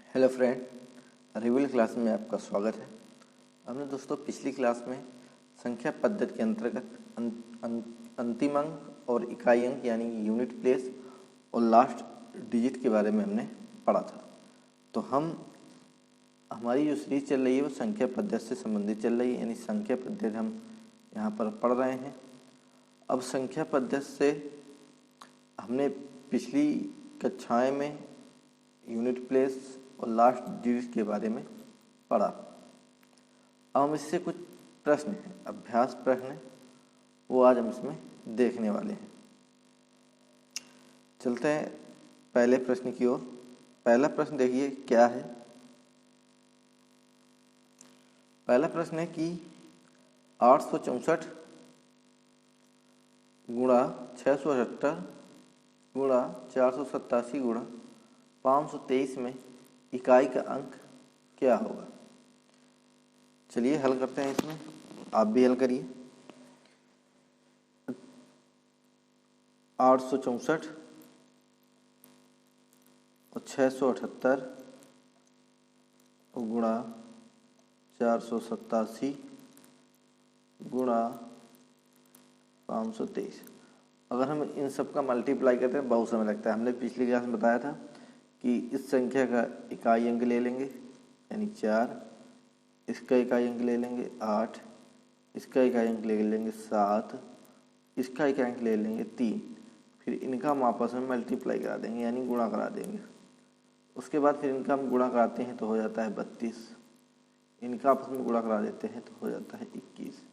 Hello friend, reveal class में आपका स्वागत है। हमने दोस्तों पिछली क्लास में संख्या पद्धति के अंतर्गत अंतिम अंक और इकाई अंक यानी यूनिट प्लेस और लास्ट डिजिट के बारे में हमने पढ़ा था। तो हमारी जो सीरीज चल रही है वो संख्या पद्धति से संबंधित चल रही है, यानी संख्या पद्धति हम यहाँ पर पढ़ रहे हैं। अब संख्या पद्धति से हमने पिछली कक्षाएं में यूनिट प्लेस और लास्ट डिजिट के बारे में पढ़ा। अब हम इससे कुछ प्रश्न हैं, अभ्यास प्रश्न हैं, वो आज हम इसमें देखने वाले हैं। चलते हैं पहले प्रश्न की ओर। पहला प्रश्न देखिए क्या है। पहला प्रश्न है कि 864 गुणा 678 गुणा 487 गुणा 523 में इकाई का अंक क्या होगा। चलिए हल करते हैं, इसमें आप भी हल करिए। 864 और 678 गुणा 487 गुणा 523। अगर हम इन सब का मल्टीप्लाई करते हैं बहुत समय लगता है। हमने पिछली क्लास में बताया था कि इस संख्या का इकाई अंक ले लेंगे यानी 4, इसका इकाई अंक ले लेंगे 8, इसका इकाई अंक ले लेंगे 7, इसका इकाई अंक ले लेंगे 3, फिर इनका हम आपस में मल्टीप्लाई करा देंगे यानी गुणा करा देंगे। उसके बाद फिर इनका हम गुणा कराते हैं तो हो जाता है 32, इनका आपस में गुणा करा देते हैं तो हो जाता है 21।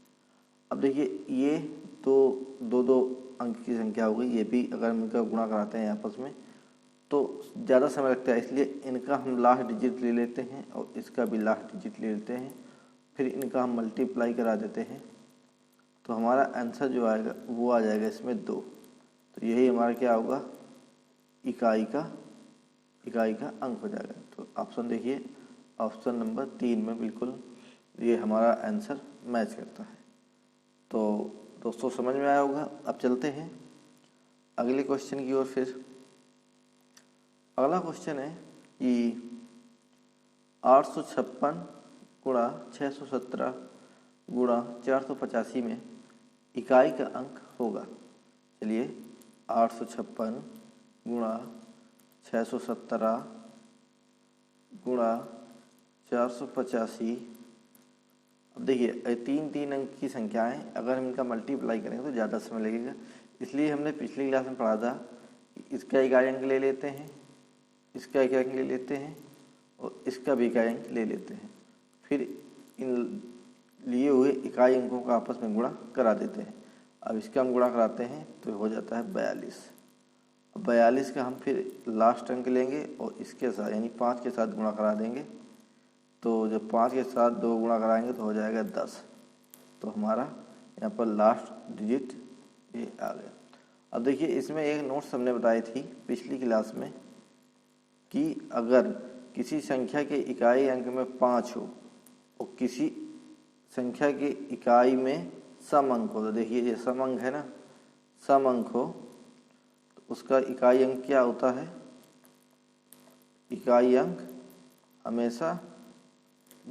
अब देखिए ये तो दो अंक की संख्या हो गई, ये भी अगर हम इनका गुणा कराते हैं आपस में तो ज़्यादा समय लगता है, इसलिए इनका हम लास्ट डिजिट ले लेते हैं और इसका भी लास्ट डिजिट ले लेते हैं, फिर इनका हम मल्टीप्लाई करा देते हैं तो हमारा आंसर जो आएगा वो आ जाएगा इसमें 2। तो यही हमारा क्या होगा, इकाई का अंक हो जाएगा। तो ऑप्शन देखिए, ऑप्शन नंबर 3 में बिल्कुल ये हमारा आंसर मैच करता है। तो दोस्तों समझ में आया होगा। अब चलते हैं अगले क्वेश्चन की ओर। फिर अगला क्वेश्चन है कि 856 गुणा 617 गुणा 485 में इकाई का अंक होगा। चलिए 856 गुणा 617 गुणा 485। अब देखिए तीन अंक की संख्याएं, अगर हम इनका मल्टीप्लाई करेंगे तो ज़्यादा समय लगेगा, इसलिए हमने पिछली क्लास में पढ़ा था कि इसका इकाई अंक ले लेते हैं, इसका इकाई अंक ले लेते हैं और इसका भी इकाई अंक ले लेते हैं, फिर इन लिए हुए इकाई अंकों का आपस में गुणा करा देते हैं। अब इसका हम गुणा कराते हैं तो हो जाता है 42। अब 42 का हम फिर लास्ट अंक लेंगे और इसके साथ यानी 5 के साथ गुणा करा देंगे, तो जब 5 के साथ 2 गुणा कराएंगे तो हो जाएगा 10। तो हमारा यहाँ पर लास्ट डिजिट ये आ गया। अब देखिए इसमें एक नोट्स हमने बताई थी पिछली क्लास में कि अगर किसी संख्या के इकाई अंक में 5 हो और किसी संख्या की इकाई में सम अंक हो, तो देखिए ये सम अंक है ना, सम अंक हो तो उसका इकाई अंक क्या होता है, इकाई अंक हमेशा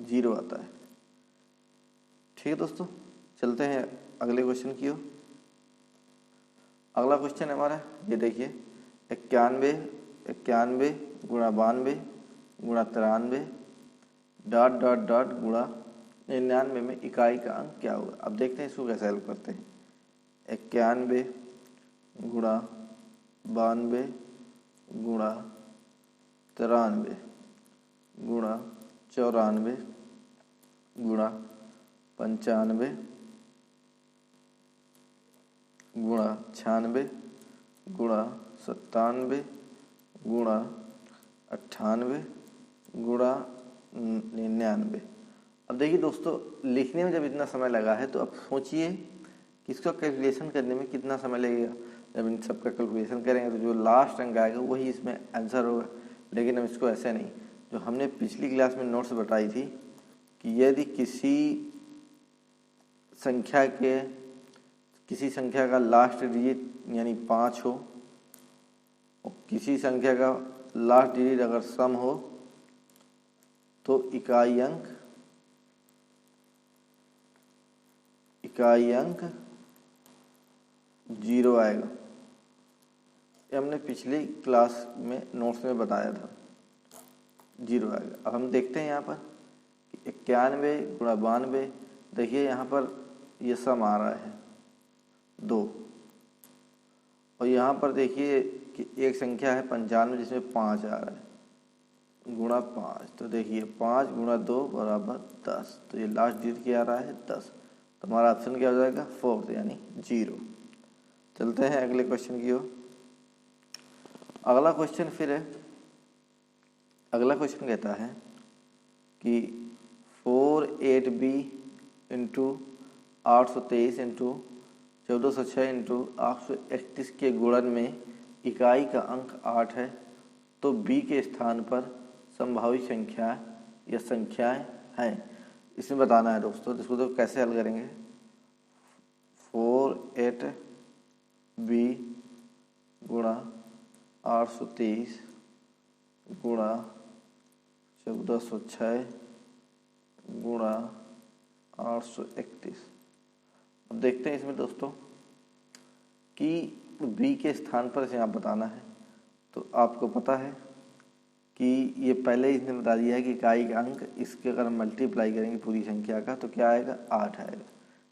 0 आता है। ठीक है दोस्तों, चलते हैं अगले क्वेश्चन की ओर। अगला क्वेश्चन हमारा ये देखिए 91 गुणा 92 गुणा 93 डॉट डॉट डॉट गुणा 99 में इकाई का अंक क्या होगा। अब देखते हैं इसको कैसे हल करते हैं। 91 गुणा 92 गुणा 93 गुणा 94 गुणा 95 गुणा 96 गुणा 97 गुणा 98 गुणा 99। अब देखिए दोस्तों लिखने में जब इतना समय लगा है तो अब सोचिए कि इसका कैलकुलेशन करने में कितना समय लगेगा। जब इन सब का कैलकुलेशन करेंगे तो जो लास्ट अंक आएगा वही इसमें आंसर होगा। लेकिन हम इसको ऐसे नहीं, जो हमने पिछली क्लास में नोट्स बताई थी कि यदि किसी संख्या का लास्ट डिजिट यानी 5 हो और किसी संख्या का लास्ट डिजिट अगर सम हो तो इकाई अंक 0 आएगा। ये हमने पिछली क्लास में नोट्स में बताया था, 0 आएगा। अब हम देखते हैं यहाँ पर 91 गुणा 92, देखिए यहाँ पर ये सम आ रहा है 2, और यहाँ पर देखिए कि एक संख्या है 95 जिसमें 5 आ रहा है, गुणा 5, तो देखिए 5 गुणा 2 बराबर 10, तो ये लास्ट डिजिट क्या आ रहा है 10, तो हमारा ऑप्शन क्या हो जाएगा 4 यानी 0। चलते हैं अगले क्वेश्चन की ओर। अगला क्वेश्चन कहता है कि 48b इंटू 823 इंटू 1406 इंटू 831 के गुणन में इकाई का अंक 8 है, तो b के स्थान पर संभावित संख्या या संख्याएं हैं। इसमें बताना है दोस्तों, इसको तो कैसे हल करेंगे। 48b गुणा 823 गुणा 1406 गुणा 831। अब देखते हैं इसमें दोस्तों कि b के स्थान पर इसे आप बताना है। तो आपको पता है कि ये पहले इसने बता दिया है कि इकाई का अंक, इसके अगर हम मल्टीप्लाई करेंगे पूरी संख्या का तो क्या आएगा 8 आएगा।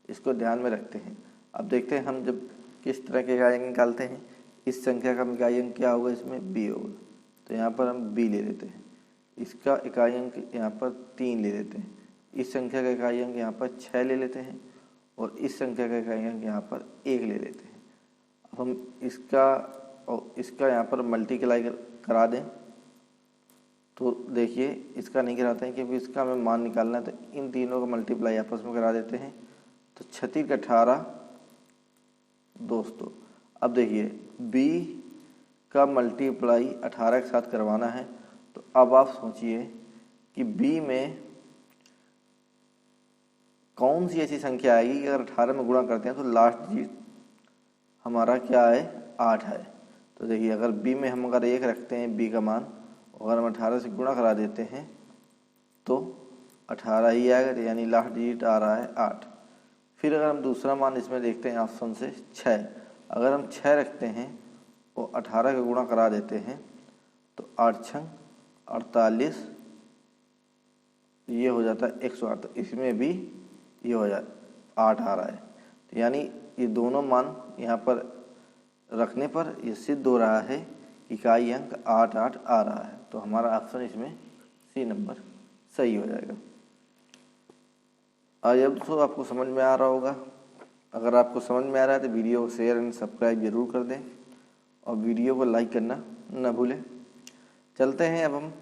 इसको ध्यान में रखते हैं। अब देखते हैं हम जब किस तरह के इकाई अंक निकालते हैं। इस संख्या का इकाई अंक क्या होगा, इसमें b होगा, तो यहाँ पर हम b ले लेते हैं। इसका इकाई अंक यहाँ पर 3 ले लेते हैं। इस संख्या का इकाई अंक यहाँ पर 6 ले लेते हैं, और इस संख्या का इकाई अंक यहाँ पर 1 ले लेते हैं। अब हम इसका और इसका यहाँ पर मल्टीप्लाई करा दें तो देखिए इसका नहीं कराते हैं क्योंकि इसका हमें मान निकालना है, तो इन तीनों का मल्टीप्लाई आपस में करा देते हैं। तो 36 का 18 दोस्तों। अब देखिए b का मल्टीप्लाई 18 के साथ करवाना है, तो अब आप सोचिए कि b में कौन सी ऐसी संख्या आएगी कि अगर 18 में गुणा करते हैं तो लास्ट डिजिट हमारा क्या है 8 है। तो देखिए अगर b में हम अगर 1 रखते हैं b का मान, अगर हम 18 से गुणा करा देते हैं तो 18 ही आएगा, यानी लास्ट डिजिट आ रहा है 8। फिर अगर हम दूसरा मान इसमें देखते हैं ऑप्शन से 6, अगर हम 6 रखते हैं और 18 का गुणा करा देते हैं तो 8 छंग 48, ये हो जाता है 108। तो इसमें भी ये हो जाता 8 आ रहा है, तो यानी ये दोनों मान यहाँ पर रखने पर ये सिद्ध हो रहा है इकाई अंक 8 आ रहा है। तो हमारा ऑप्शन इसमें सी नंबर सही हो जाएगा। आज अब दोस्तों आपको समझ में आ रहा होगा। अगर आपको समझ में आ रहा है तो वीडियो को शेयर एंड सब्सक्राइब जरूर कर दें और वीडियो को लाइक करना न भूलें। चलते हैं अब हम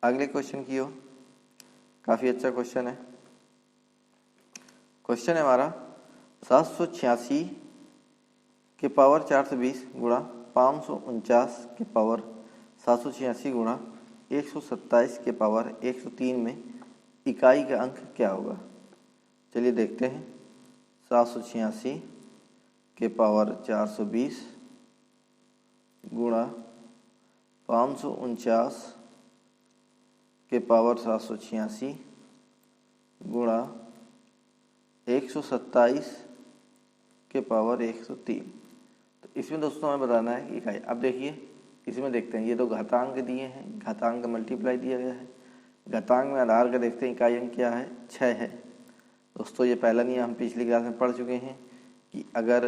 अगले क्वेश्चन की ओर। काफ़ी अच्छा क्वेश्चन है। क्वेश्चन है हमारा 786 के पावर 420 गुणा 549 के पावर 786 गुणा 127 के पावर 103 में इकाई का अंक क्या होगा। चलिए देखते हैं। 786 के पावर 420 गुणा 549 के पावर 786 गुणा 127 के पावर 103। तो इसमें दोस्तों हमें बताना है कि इकाई। अब देखिए इसमें देखते हैं, ये तो घातांक दिए हैं, घातांक का मल्टीप्लाई दिया गया है। घातांक में आधार का देखते हैं इकाई अंक क्या है 6 है। दोस्तों ये पहला नियम हम पिछली क्लास में पढ़ चुके हैं कि अगर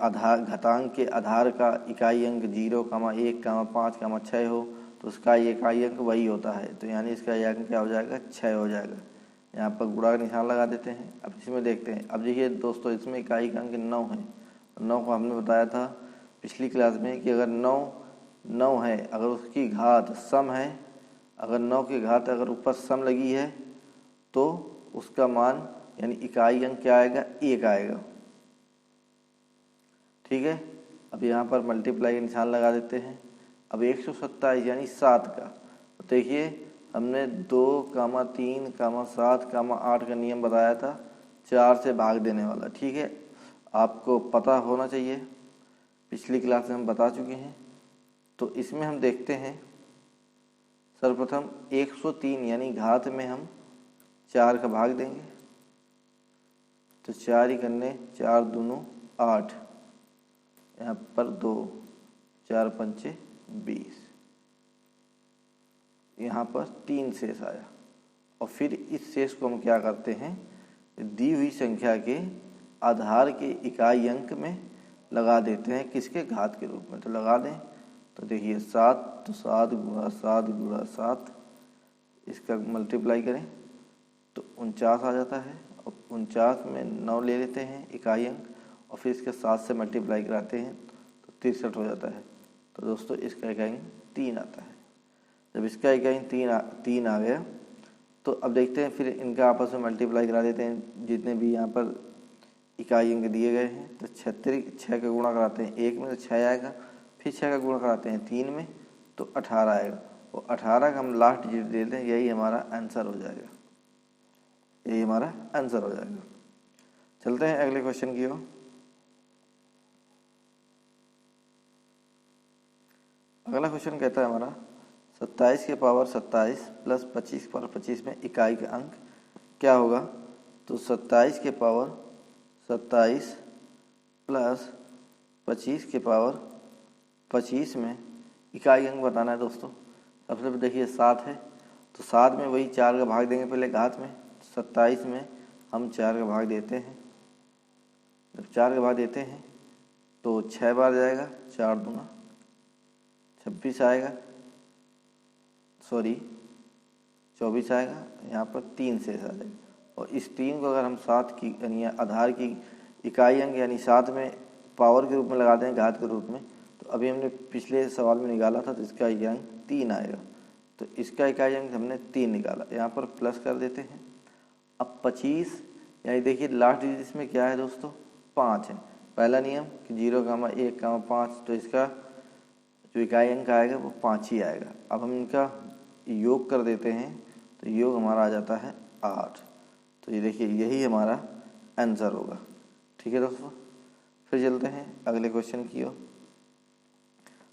आधार घातांक के आधार का इकाई अंक 0, 1, 5, 6 हो तो उसका इकाई अंक वही होता है। तो यानी इसका इकाई अंक क्या हो जाएगा 6 हो जाएगा। यहाँ पर गुणा का निशान लगा देते हैं। अब इसमें देखते हैं। अब देखिए दोस्तों इसमें इकाई का अंक 9 है। 9 को हमने बताया था पिछली क्लास में कि अगर 9 है, अगर उसकी घात सम है, अगर 9 की घात अगर ऊपर सम लगी है तो उसका मान यानी इकाई अंक क्या आएगा 1 आएगा। ठीक है। अब यहाँ पर मल्टीप्लाई का निशान लगा देते हैं। अब 127 यानी 7 का, तो देखिए हमने 2, 3, 7, 8 का नियम बताया था 4 से भाग देने वाला। ठीक है, आपको पता होना चाहिए, पिछली क्लास में हम बता चुके हैं। तो इसमें हम देखते हैं सर्वप्रथम 103 यानी घात में हम 4 का भाग देंगे, तो 4 ही करने, 4 दूनो 8, यहाँ पर 2, 4 पंचे 20, यहाँ पर 3 शेष आया। और फिर इस शेष को हम क्या करते हैं, दी हुई संख्या के आधार के इकाई अंक में लगा देते हैं, किसके, घात के रूप में। तो लगा दें, तो देखिए 7, तो 7 गुणा 7 गुणा 7, इसका मल्टीप्लाई करें तो 49 आ जाता है। और 49 में 9 ले लेते हैं इकाई अंक, और फिर इसके 7 से मल्टीप्लाई कराते हैं तो 63 हो जाता है। तो दोस्तों इसका इकाई अंक 3 आता है। जब इसका इकाई 3 आ गया, तो अब देखते हैं फिर इनका आपस में मल्टीप्लाई करा देते हैं, जितने भी यहाँ पर इकाई अंक दिए गए हैं। तो 6 का गुणा कराते हैं 1 में तो 6 आएगा, फिर 6 का गुणा कराते हैं 3 में तो 18 आएगा, और 18 का हम लास्ट डिजिट दे दें, यही हमारा आंसर हो जाएगा, यही हमारा आंसर हो जाएगा। चलते हैं अगले क्वेश्चन की ओर। अगला क्वेश्चन कहता है हमारा 27 के पावर 27 प्लस 25 के पावर 25 में इकाई का अंक क्या होगा। तो 27 के पावर 27 प्लस 25 के पावर 25 में इकाई अंक बताना है दोस्तों। सबसे पहले देखिए 7 है, तो 7 में वही 4 का भाग देंगे पहले घात में। 27 में हम 4 का भाग देते हैं, जब 4 का भाग देते हैं तो 6 बार जाएगा, 4 दूना 26 आएगा, 24 आएगा, यहाँ पर 3 शेष आ जाएगा। और इस 3 को अगर हम 7 की यानी आधार की इकाई अंक यानी 7 में पावर के रूप में लगाते हैं, घात के रूप में, तो अभी हमने पिछले सवाल में निकाला था, तो इसका इकाई अंक 3 आएगा। तो इसका इकाई अंक हमने 3 निकाला, यहाँ पर प्लस कर देते हैं। अब 25 यानी देखिए लास्ट डिजिट इसमें क्या है दोस्तों, 5 है। पहला नियम कि 0,1,5, तो इसका जो इकाई अंक आएगा वो 5 ही आएगा। अब हम इनका योग कर देते हैं, तो योग हमारा आ जाता है 8। तो ये देखिए यही हमारा आंसर होगा। ठीक है दोस्तों, फिर चलते हैं अगले क्वेश्चन की ओर।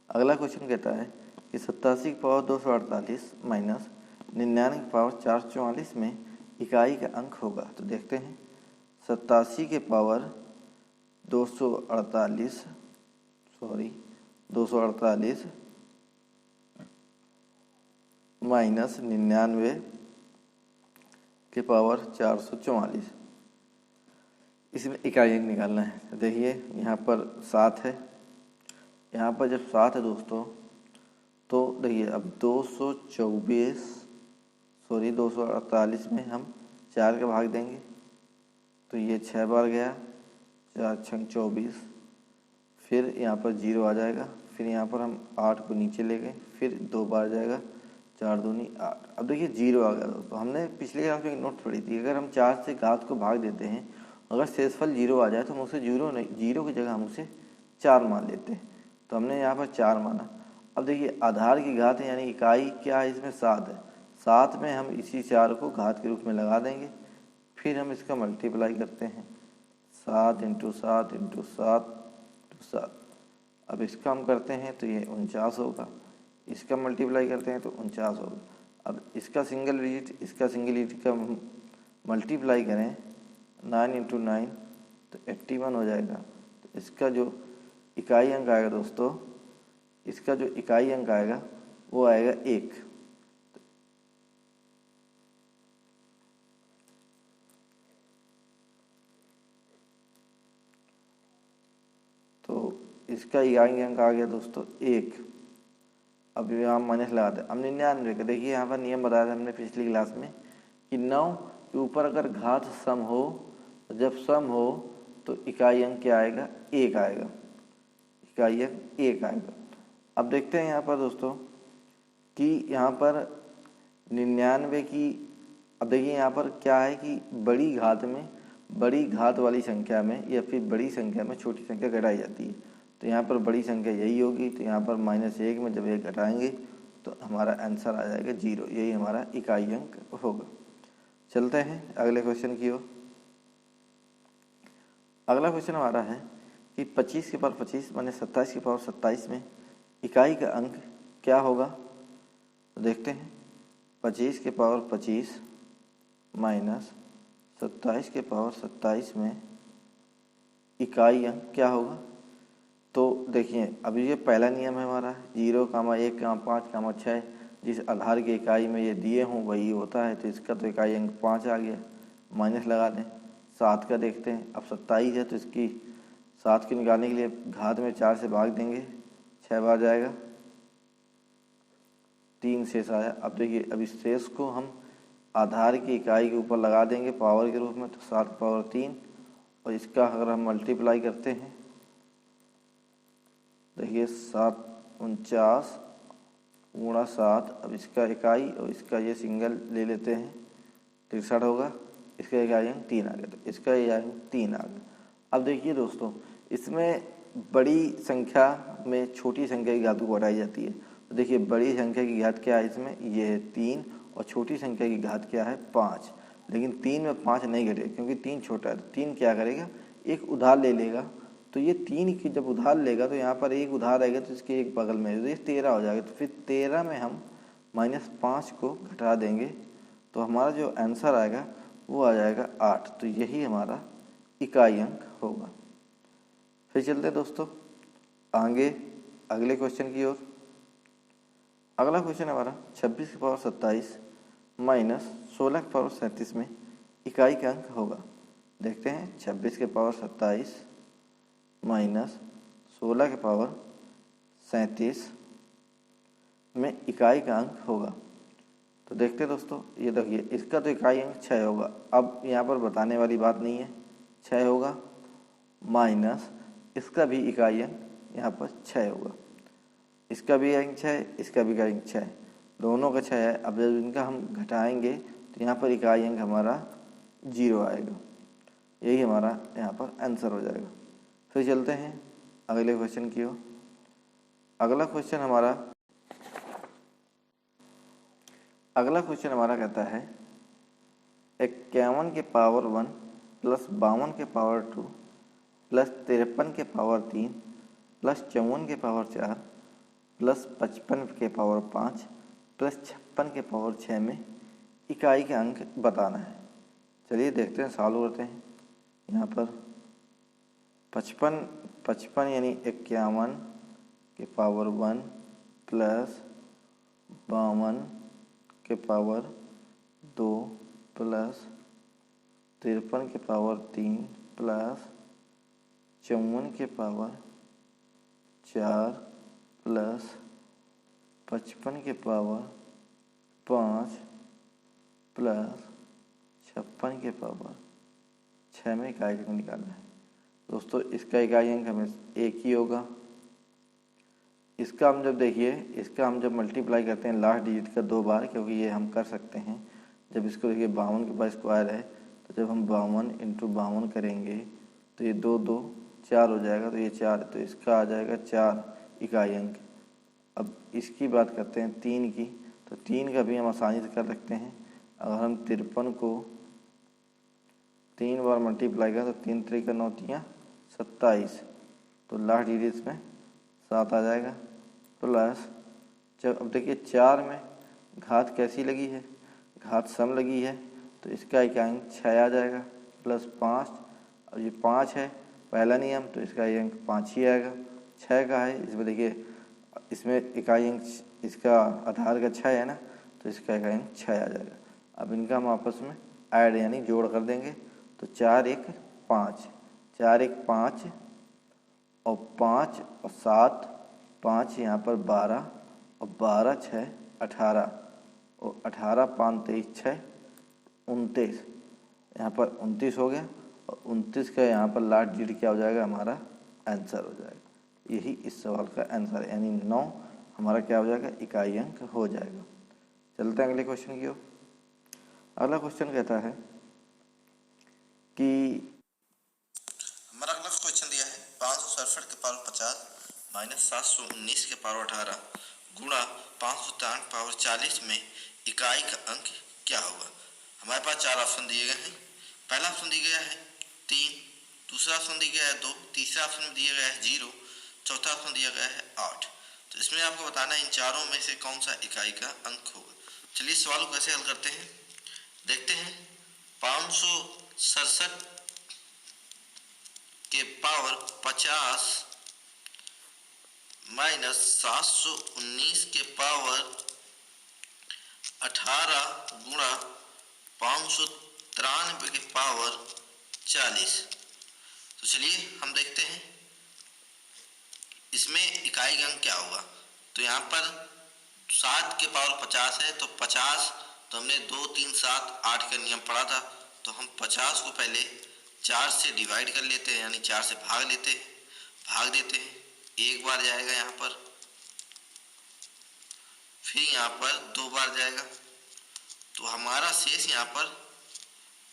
अगला क्वेश्चन कहता है कि 87 की पावर 248 माइनस 99 की पावर 444 में इकाई का अंक होगा। तो देखते हैं 87 के पावर 248 माइनस 99 के पावर 444, इसमें इकाई अंक निकालना है। तो देखिए यहाँ पर 7 है, यहाँ पर जब 7 है दोस्तों, तो देखिए अब 248 में हम 4 का भाग देंगे, तो ये 6 बार गया, 4 छंग 24, फिर यहाँ पर 0 आ जाएगा, फिर यहाँ पर हम 8 को नीचे ले गए, फिर 2 बार जाएगा, 4 दूनी 8। अब देखिए 0 आ गया दोस्तों। हमने पिछले क्लास में एक नोट पढ़ी थी, अगर हम 4 से घात को भाग देते हैं, अगर शेषफल 0 आ जाए तो हम उसे 0 की जगह हम उसे 4 मान लेते हैं। तो हमने यहाँ पर 4 माना। अब देखिए आधार की घात है यानी इकाई क्या है, इसमें 7 है। 7 में हम इसी 4 को घात के रूप में लगा देंगे, फिर हम इसका मल्टीप्लाई करते हैं, 7 × 7 × 7 × 7। अब इसका हम करते हैं तो ये 49 होगा, इसका मल्टीप्लाई करते हैं तो 49 होगा। अब इसका सिंगल डिजिट का मल्टीप्लाई करें 9 × 9 तो 81 हो जाएगा। तो इसका जो इकाई अंक आएगा दोस्तों, इसका जो इकाई अंक आएगा वो आएगा 1। तो इसका इकाई अंक आ गया दोस्तों 1। अब यहाँ माइनस लगाते हैं। अब 99 का देखिए यहाँ पर नियम बताया था हमने पिछली क्लास में कि 9 के ऊपर अगर घात सम हो, जब सम हो तो इकाई अंक क्या आएगा, 1 आएगा, इकाई अंक 1 आएगा। अब देखते हैं यहाँ पर दोस्तों कि यहाँ पर 99 की, अब देखिए यहाँ पर क्या है कि बड़ी घात वाली संख्या में या फिर बड़ी संख्या में छोटी संख्या घटाई जाती है। तो यहाँ पर बड़ी संख्या यही होगी, तो यहाँ पर -1 में जब 1 घटाएंगे तो हमारा आंसर आ जाएगा 0, यही हमारा इकाई अंक होगा। चलते हैं अगले क्वेश्चन की ओर। अगला क्वेश्चन हमारा है कि 25 के पावर 25 माने 27 के पावर 27 में इकाई का अंक क्या होगा। तो देखते हैं 25 के पावर 25 माइनस 27 के पावर 27 में इकाई अंक क्या होगा। तो देखिए अभी ये पहला नियम है हमारा 0,1,5,6 जिस आधार की इकाई में ये दिए हों वही होता है, तो इसका तो इकाई अंक 5 आ गया, माइनस लगा दें। 7 का देखते हैं, अब 27 है तो इसकी 7 की निकालने के लिए घात में 4 से भाग देंगे, 6 बार जाएगा, 3 शेष आया। अब देखिए अब इस शेष को हम आधार की इकाई के ऊपर लगा देंगे पावर के रूप में, तो 7 पावर 3, और इसका अगर हम मल्टीप्लाई करते हैं देखिए 7 गुणा 7, अब इसका इकाई और इसका ये सिंगल ले लेते हैं 63 होगा, इसका इकाई अंक 3 आ गया, तो इसका इकाई अंक 3 आ गया। अब देखिए दोस्तों इसमें बड़ी संख्या में छोटी संख्या की घात को घटाई जाती है, तो देखिए बड़ी संख्या की घात क्या है इसमें, ये है 3, और छोटी संख्या की घात क्या है 5, लेकिन 3 में 5 नहीं घटेगा क्योंकि 3 छोटा है। तो 3 क्या करेगा, एक उधार ले लेगा, तो ये 3 की जब उधार लेगा तो यहाँ पर एक उधार आएगा तो इसके एक बगल में, तो ये 13 हो जाएगा। तो फिर 13 में हम -5 को घटा देंगे तो हमारा जो आंसर आएगा वो आ जाएगा 8, तो यही हमारा इकाई अंक होगा। फिर चलते हैं दोस्तों आगे अगले क्वेश्चन की ओर। अगला क्वेश्चन हमारा 26 की पावर 27 माइनस 16 की पावर 37 में इकाई का अंक होगा। देखते हैं 26 के पावर 27 माइनस 16 के पावर 37 में इकाई का अंक होगा। तो देखते हैं दोस्तों, ये देखिए इसका तो इकाई अंक 6 होगा। अब यहाँ पर बताने वाली बात नहीं है, 6 होगा, माइनस इसका भी इकाई अंक यहाँ पर 6 होगा, इसका भी अंक 6, इसका भी इकाई अंक 6, दोनों का 6 है। अब जब इनका हम घटाएंगे तो यहाँ पर इकाई अंक हमारा 0 आएगा, यही हमारा यहाँ पर आंसर हो जाएगा। फिर चलते हैं अगले क्वेश्चन की ओर। अगला क्वेश्चन हमारा कहता है 51 के पावर 1 प्लस 52 के पावर 2 प्लस 53 के पावर 3 प्लस 54 के पावर 4 प्लस 55 के पावर 5 प्लस 56 के पावर 6 में इकाई का अंक बताना है। चलिए देखते हैं, सॉल्व करते हैं। यहाँ पर 55 यानी 51 के पावर 1 प्लस 52 के पावर 2 प्लस 53 के पावर 3 प्लस 54 के पावर 4 प्लस 55 के पावर 5 प्लस 56 के पावर 6 में इकाई अंक निकालना है। दोस्तों इसका इकाई अंक हमें एक ही होगा। इसका हम जब मल्टीप्लाई करते हैं लास्ट डिजिट का 2 बार, क्योंकि ये हम कर सकते हैं। जब इसको देखिए 52 के पास स्क्वायर है, तो जब हम 52 × 52 करेंगे तो ये 2 2 4 हो जाएगा, तो ये 4, तो इसका आ जाएगा 4 इकाई अंक। अब इसकी बात करते हैं 3 की, तो 3 का भी हम आसानी से कर सकते हैं। अगर हम 53 को 3 बार मल्टीप्लाई करें तो 3 3 का 9 3 27, तो लास्ट डिजिट में 7 आ जाएगा, प्लस जब अब देखिए 4 में घात कैसी लगी है, घात सम लगी है, तो इसका इकाई अंक 6 आ जाएगा, प्लस 5, और ये 5 है पहला नियम, तो इसका अंक 5 ही आएगा। 6 का है, इसमें देखिए इसमें इकाई अंक इसका आधार का 6 है ना, तो इसका इकाई अंक 6 आ जाएगा। अब इनका हम आपस में ऐड यानी जोड़ कर देंगे, तो 4 1 5, 4 1 5, और 5 और 7, 5 यहाँ पर 12, और 12 6 18, और 18 5 23 6 29, यहाँ पर 29 हो गया, और 29 का यहाँ पर लास्ट डिजिट क्या हो जाएगा, हमारा आंसर हो जाएगा। यही इस सवाल का आंसर है, यानी 9 हमारा क्या हो जाएगा, इकाई अंक हो जाएगा। चलते हैं अगले क्वेश्चन की ओर। अगला क्वेश्चन कहता है कि हमारा अगला क्वेश्चन दिया है 567 के पावर 50 माइनस 719 के पावर 18 गुणा 563 पावर 40 में इकाई का अंक क्या होगा। हमारे पास 4 ऑप्शन दिए गए हैं। पहला ऑप्शन दिया गया है 3, दूसरा ऑप्शन दिया गया है 2, तीसरा ऑप्शन में दिया गया है 0, चौथा ऑप्शन दिया गया है 8। तो इसमें आपको बताना है इन चारों में से कौन सा इकाई का अंक होगा। चलिए सवाल को कैसे हल करते हैं देखते हैं। 567 के पावर 50 माइनस 719 के पावर 18 गुणा 593 के पावर 40। तो चलिए हम देखते हैं इसमें इकाई अंक क्या होगा। तो यहाँ पर 7 के पावर 50 है, तो 50 तो हमने 2 3 7 8 का नियम पढ़ा था, तो हम 50 को पहले 4 से डिवाइड कर लेते हैं, यानी 4 से भाग देते हैं। एक बार जाएगा यहाँ पर, फिर यहाँ पर 2 बार जाएगा, तो हमारा शेष यहाँ पर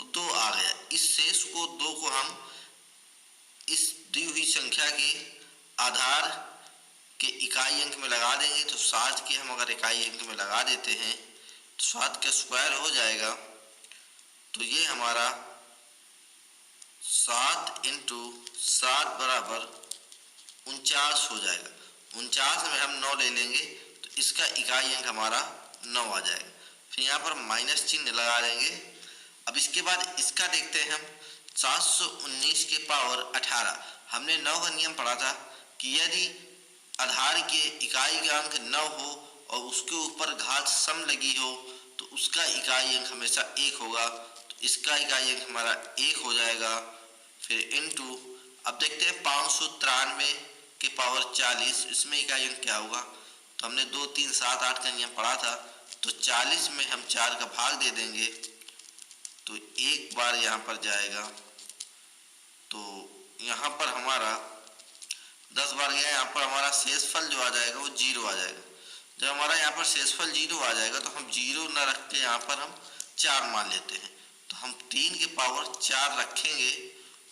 2 आ गया। इस शेष को 2 को हम इस दी हुई संख्या के आधार के इकाई अंक में लगा देंगे। तो 7 के हम अगर इकाई अंक में लगा देते हैं तो 7 का स्क्वायर हो जाएगा, तो ये हमारा 7 इंटू 7 बराबर 49 हो जाएगा। 49 में हम 9 ले लेंगे तो इसका इकाई अंक हमारा 9 आ जाएगा। फिर यहाँ पर माइनस चिन्ह लगा देंगे। अब इसके बाद इसका देखते हैं हम 719 के पावर 18। हमने 9 का नियम पढ़ा था कि यदि आधार के इकाई का अंक 9 हो और उसके ऊपर घात सम लगी हो तो उसका इकाई अंक हमेशा 1 होगा। तो इसका इकाई अंक हमारा 1 हो जाएगा। फिर इनटू, अब देखते हैं 593 के पावर 40, इसमें इकाई अंक क्या होगा। तो हमने 2 3 7 8 का नियम पढ़ा था, तो 40 में हम 4 का भाग दे देंगे, तो एक बार यहाँ पर जाएगा, तो यहाँ पर हमारा 10 बार गया। यहाँ पर हमारा शेषफल जो आ जाएगा वो 0 आ जाएगा। जब हमारा यहाँ पर शेषफल 0 आ जाएगा तो हम 0 न रख के यहाँ पर हम 4 मान लेते हैं। तो हम 3 के पावर 4 रखेंगे,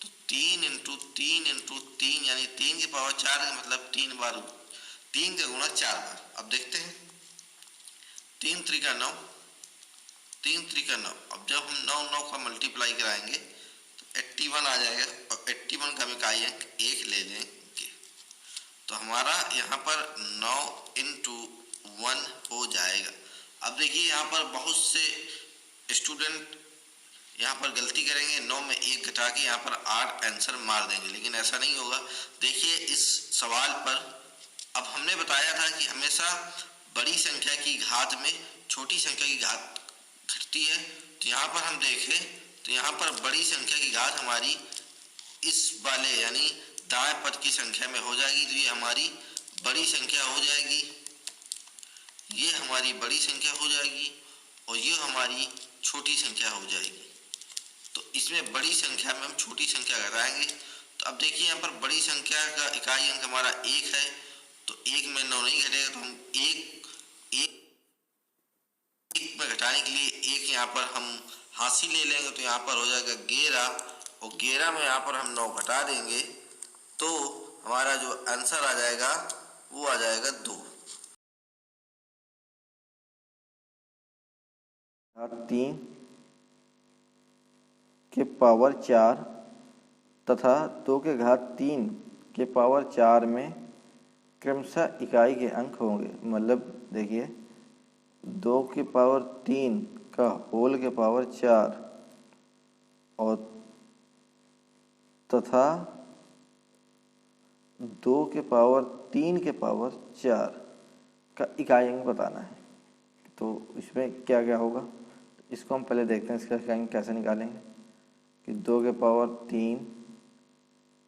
तो 3 इंटू 3 यानी 3 के पावर 4 का मतलब 3 बार, 3 का गुणा 4 बार। अब देखते हैं 3 त्रिका 9, 3 त्रिका 9। अब जब हम 9 का मल्टीप्लाई कराएंगे तो 81 आ जाएगा, और 81 का हम इकाई अंक 1 ले लेंगे। तो हमारा यहाँ पर 9 इंटू 1 हो जाएगा। अब देखिए यहाँ पर बहुत से स्टूडेंट यहाँ पर गलती करेंगे, 9 में 1 घटा के यहाँ पर 8 आंसर मार देंगे, लेकिन ऐसा नहीं होगा। देखिए इस सवाल पर अब हमने बताया था कि हमेशा बड़ी संख्या की घात में छोटी संख्या की घात घटती है। तो यहाँ पर हम देखें तो यहाँ पर बड़ी संख्या की घात हमारी इस वाले यानी दाएं पद की संख्या में हो जाएगी, तो ये हमारी बड़ी संख्या हो जाएगी, ये हमारी बड़ी संख्या हो जाएगी, और ये हमारी छोटी संख्या हो जाएगी। तो इसमें बड़ी संख्या में हम छोटी संख्या घटाएंगे। तो अब देखिए यहाँ पर बड़ी संख्या का इकाई अंक हमारा 1 है, तो 1 में 9 नहीं घटेगा, तो हम एक में घटाने के लिए 1 यहाँ पर हम हासिल ले लेंगे, तो यहाँ पर हो जाएगा 11, और 11 में यहाँ पर हम 9 घटा देंगे, तो हमारा जो आंसर आ जाएगा वो आ जाएगा 2। 3 के पावर 4 तथा 2 के घात 3 के पावर 4 में क्रमशः इकाई के अंक होंगे। मतलब देखिए 2 के पावर 3 का होल के पावर 4 और तथा 2 के पावर 3 के पावर 4 का इकाई अंक बताना है। तो इसमें क्या क्या होगा, इसको हम पहले देखते हैं इसका इकाई अंक कैसे निकालेंगे। कि 2 के पावर 3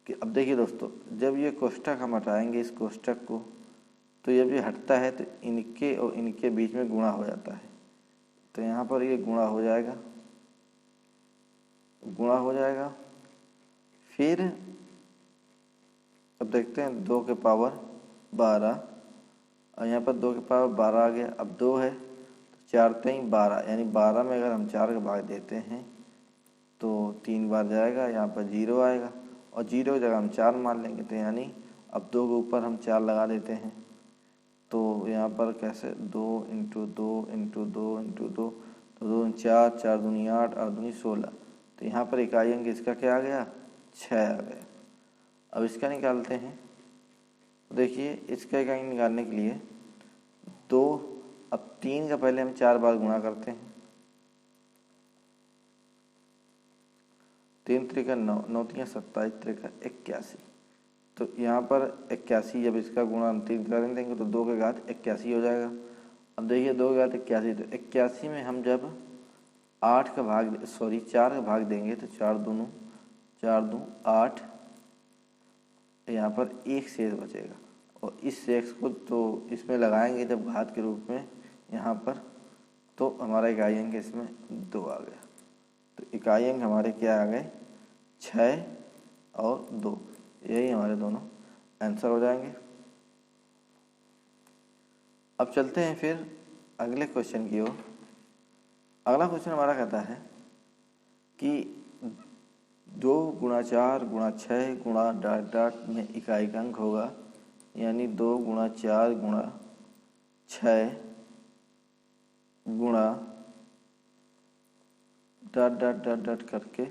कि अब देखिए दोस्तों, जब ये कोष्ठक हम हटाएंगे इस कोष्ठक को, तो जब ये हटता है तो इनके और इनके बीच में गुणा हो जाता है। तो यहाँ पर ये गुणा हो जाएगा, फिर अब देखते हैं 2 के पावर 12, और यहाँ पर 2 के पावर 12 आ गया। अब 2 है तो 4 3 12, यानी 12 में अगर हम 4 का भाग देते हैं तो 3 बार जाएगा, यहाँ पर 0 आएगा, और 0 की जगह हम 4 मान लेंगे। तो यानी अब 2 के ऊपर हम 4 लगा देते हैं, तो यहाँ पर कैसे 2 इंटू 2 इंटू 2 इंटू 2, तो 2 4 4 दूनी 8 8 दूनी 16। तो यहाँ पर इकाई अंक इसका क्या आ गया, 6 आ गया। अब इसका निकालते हैं। देखिए इसका इकाई निकालने के लिए 2 अब 3 का पहले हम 4 बार गुणा करते हैं, 3 त्रिका 9, 9 तिया 27, त्रिका 81। तो यहाँ पर 81 जब इसका गुणा 3 करें देंगे तो 2 के घात 81 हो जाएगा। अब देखिए 2 के घात 81, तो 81 में हम जब 4 का भाग देंगे तो 4 दूँ 8, यहाँ पर 1 शेष बचेगा और इस शेष को तो इसमें लगाएंगे जब घात के रूप में यहाँ पर, तो हमारा इकाई अंक इसमें 2 आ गया। तो इकाई अंक हमारे क्या आ गए, 6 और 2, यही हमारे दोनों आंसर हो जाएंगे। अब चलते हैं फिर अगले क्वेश्चन की ओर। अगला क्वेश्चन हमारा कहता है कि 2 गुणा 4 गुणा 6 गुणा डॉट डॉट में इकाई का अंक होगा, यानी 2 गुणा 4 गुणा 6 गुणा डॉट डॉट डॉट डॉट करके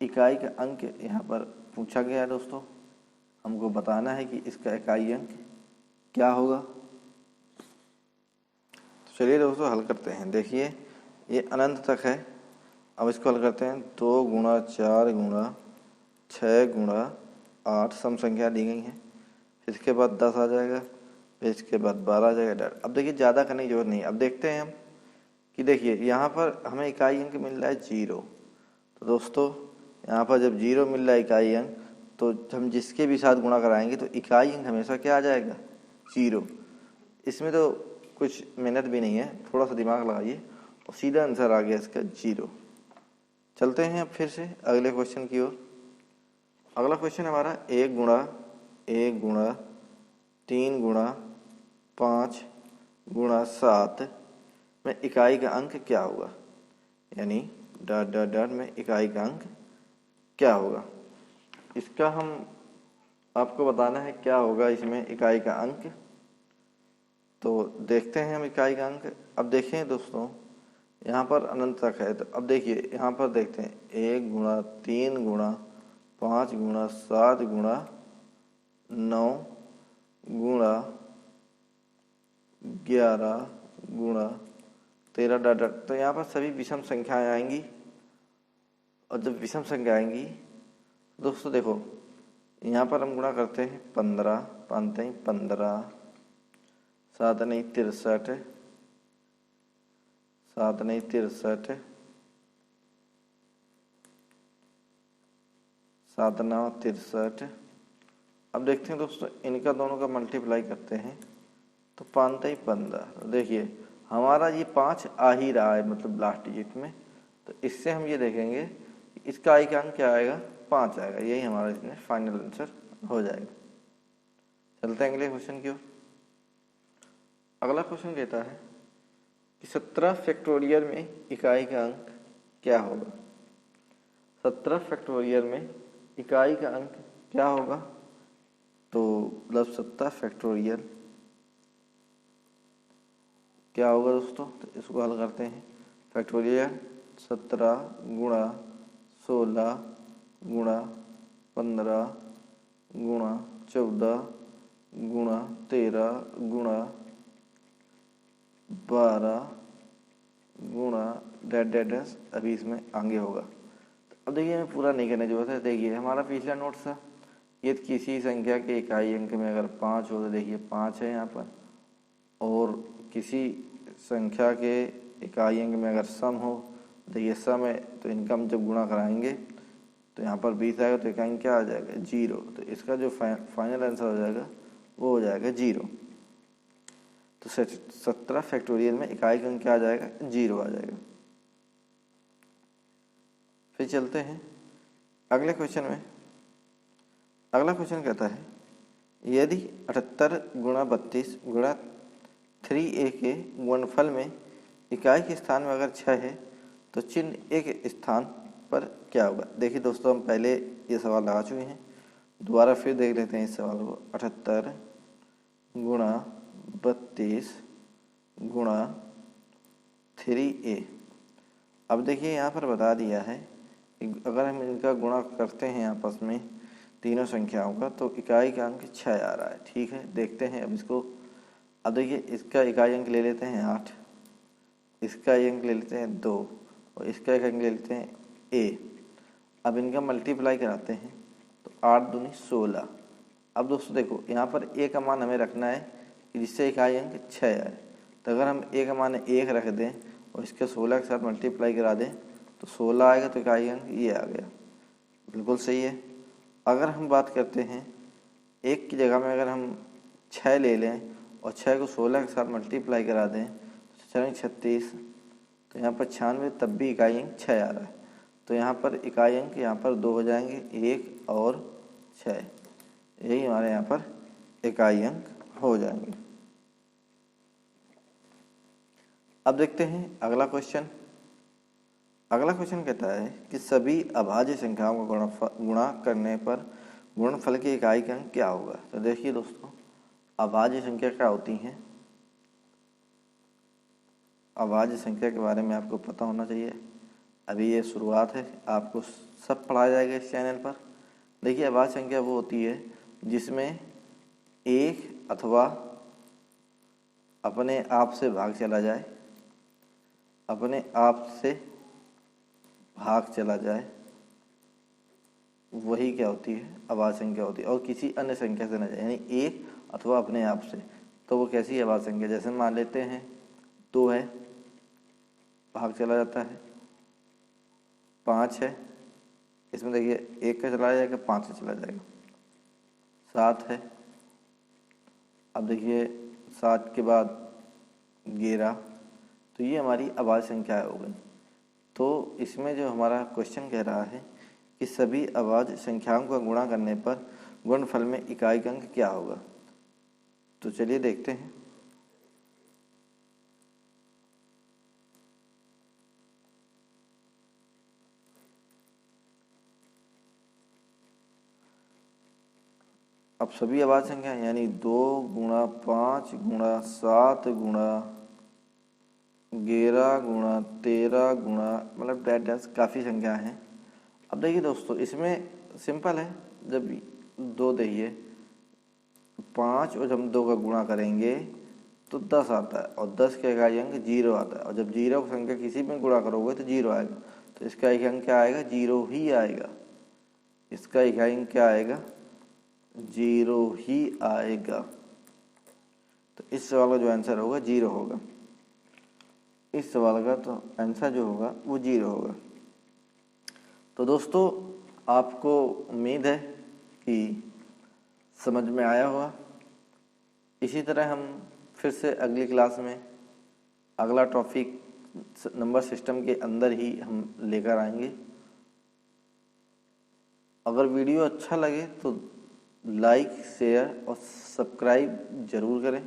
इकाई का अंक यहाँ पर पूछा गया है। दोस्तों हमको बताना है कि इसका इकाई अंक क्या होगा। तो चलिए दोस्तों हल करते हैं। देखिए ये अनंत तक है, अब इसको हल करते हैं। 2 गुणा 4 गुणा 6 गुणा 8 सम संख्या दी गई है, फिर इसके बाद 10 आ जाएगा, फिर इसके बाद 12 आ जाएगा। अब देखिए ज़्यादा करने की जरूरत नहीं है। अब देखते हैं हम कि देखिए यहाँ पर हमें इकाई अंक मिल रहा है 0। तो दोस्तों यहाँ पर जब 0 मिल रहा है इकाई अंक, तो हम जिसके भी साथ गुणा कराएंगे तो इकाई अंक हमेशा क्या आ जाएगा, 0। इसमें तो कुछ मेहनत भी नहीं है, थोड़ा सा दिमाग लगाइए और सीधा आंसर आ गया इसका 0। चलते हैं अब फिर से अगले क्वेश्चन की ओर। अगला क्वेश्चन हमारा 1 गुणा 3 गुणा 5 गुणा 7 में इकाई का अंक क्या होगा, यानी डॉट डॉट डॉट में इकाई का अंक क्या होगा। इसका हम आपको बताना है क्या होगा इसमें इकाई का अंक। तो देखते हैं हम इकाई का अंक। अब देखें दोस्तों यहाँ पर अनंत तक है, तो अब देखिए यहाँ पर देखते हैं 1 गुणा 3 गुणा 5 गुणा 7 गुणा 9 गुणा 11 गुणा 13 डॉट डॉट। तो यहाँ पर सभी विषम संख्याएं आएंगी, और जब विषम संख्या आएंगी दोस्तों देखो यहाँ पर हम गुणा करते हैं 15, 15 7 नहीं 63, 7 नहीं 63, 7 9 63। अब देखते हैं दोस्तों इनका दोनों का मल्टीप्लाई करते हैं तो 5 3 15। देखिए हमारा ये 5 आ ही रहा है, मतलब लास्ट डिजिट में, तो इससे हम ये देखेंगे कि इसका आई का अंक क्या आएगा, 5 आएगा। यही हमारा इसमें फाइनल आंसर हो जाएगा। चलते हैं अगले क्वेश्चन की ओर। अगला क्वेश्चन कहता है कि 17 फैक्टोरियल में इकाई का अंक क्या होगा। 17 फैक्टोरियल में इकाई का अंक क्या होगा, तो मतलब 17 फैक्टोरियल क्या होगा दोस्तों, तो इसको हल करते हैं। फैक्टोरियल 17 गुणा 16 गुणा 15 गुणा 14 गुणा 13 गुणा 12 गुणा डैट डैट डैश, अभी इसमें आगे होगा। तो अब देखिए हमें पूरा नहीं करने की जरूरत है। देखिए हमारा पिछला नोट था, ये किसी संख्या के इकाई अंक में अगर 5 हो तो देखिए 5 है यहाँ पर, और किसी संख्या के इकाई अंक में अगर सम हो, देखिए सम है, तो इनका हम जब गुणा कराएंगे तो यहाँ पर 20 आएगा, तो इकाई अंक क्या आ जाएगा, 0। तो इसका जो फाइनल आंसर हो जाएगा वो हो जाएगा 0। तो 17 फैक्टोरियल में इकाई का अंक क्या आ जाएगा, 0 आ जाएगा। फिर चलते हैं अगले क्वेश्चन में। अगला क्वेश्चन कहता है यदि 78 गुणा 32 गुणा 3a के गुणनफल में इकाई के स्थान में अगर 6 है तो चिन्ह a के स्थान पर क्या होगा। देखिए दोस्तों हम पहले ये सवाल लगा चुके हैं, दोबारा फिर देख लेते हैं इस सवाल को। 78 गुणा 32 गुणा 3a। अब देखिए यहाँ पर बता दिया है कि अगर हम इनका गुणा करते हैं आपस में तीनों संख्याओं का, तो इकाई का अंक 6 आ रहा है। ठीक है, देखते हैं अब इसको अब देखिए इसका इकाई अंक ले लेते हैं 8, इसका अंक ले लेते हैं 2 और इसका एक अंक ले लेते हैं a। अब इनका मल्टीप्लाई कराते हैं तो 8 दूनी 16। अब दोस्तों देखो यहाँ पर a का मान हमें रखना है कि जिससे इकाई अंक 6 आए। तो अगर हम a का मान 1 रख दें और इसके 16 के साथ मल्टीप्लाई करा दें तो 16 आएगा, तो इकाई अंक ये आ गया। बिल्कुल सही है। अगर हम बात करते हैं 1 की जगह में अगर हम 6 ले लें और 6 को 16 के साथ मल्टीप्लाई करा दें तो 36, तो यहाँ पर 96, तब भी इकाई अंक 6 आ रहा है। तो यहाँ पर इकाई अंक यहाँ पर 2 हो जाएंगे, 1 और 6, यही हमारे यहाँ पर इकाई अंक हो जाएंगे। अब देखते हैं अगला क्वेश्चन। अगला क्वेश्चन कहता है कि सभी अभाज्य संख्याओं को गुणा करने पर गुणनफल की इकाई का अंक क्या होगा। तो देखिए दोस्तों, अभाज्य संख्या क्या होती हैं। अभाज्य संख्या के बारे में आपको पता होना चाहिए। अभी ये शुरुआत है, आपको सब पढ़ाया जाएगा इस चैनल पर। देखिए अभाज्य संख्या वो होती है जिसमें एक अथवा अपने आप से भाग चला जाए, अपने आप से भाग चला जाए, वही क्या होती है, अभाज्य संख्या होती है। और किसी अन्य संख्या से न जाए, यानी एक अथवा अपने आप से, तो वो कैसी अभाज्य संख्या। जैसे मान लेते हैं 2 है, भाग चला जाता है, 5 है, इसमें देखिए 1 का चला जाएगा, 5 से चला जाएगा, 7 है। अब देखिए 7 के बाद 11, तो ये हमारी अभाज्य संख्या हो गई। तो इसमें जो हमारा क्वेश्चन कह रहा है कि सभी अभाज्य संख्याओं का गुणा करने पर गुणनफल में इकाई का अंक क्या होगा। तो चलिए देखते हैं। अब सभी अभाज्य संख्या यानी 2 गुणा 5 गुणा 7 गुणा 11 गुणा 13 गुणा, मतलब डैट काफ़ी संख्या हैं। अब देखिए दोस्तों, इसमें सिंपल है, जब 2 देखिए 5 और जब 2 का गुणा करेंगे तो 10 आता है, और 10 का इकाई अंक 0 आता है, और जब 0 की संख्या किसी में गुणा करोगे तो 0 आएगा, तो इसका इकाई अंक क्या आएगा, 0 ही आएगा। इसका इकाई अंक क्या आएगा, 0 ही आएगा। तो इस सवाल का जो आंसर होगा 0 होगा। इस सवाल का तो आंसर जो होगा वो 0 होगा। तो दोस्तों, आपको उम्मीद है कि समझ में आया होगा। इसी तरह हम फिर से अगली क्लास में अगला टॉपिक नंबर सिस्टम के अंदर ही हम लेकर आएंगे। अगर वीडियो अच्छा लगे तो लाइक, शेयर और सब्सक्राइब जरूर करें।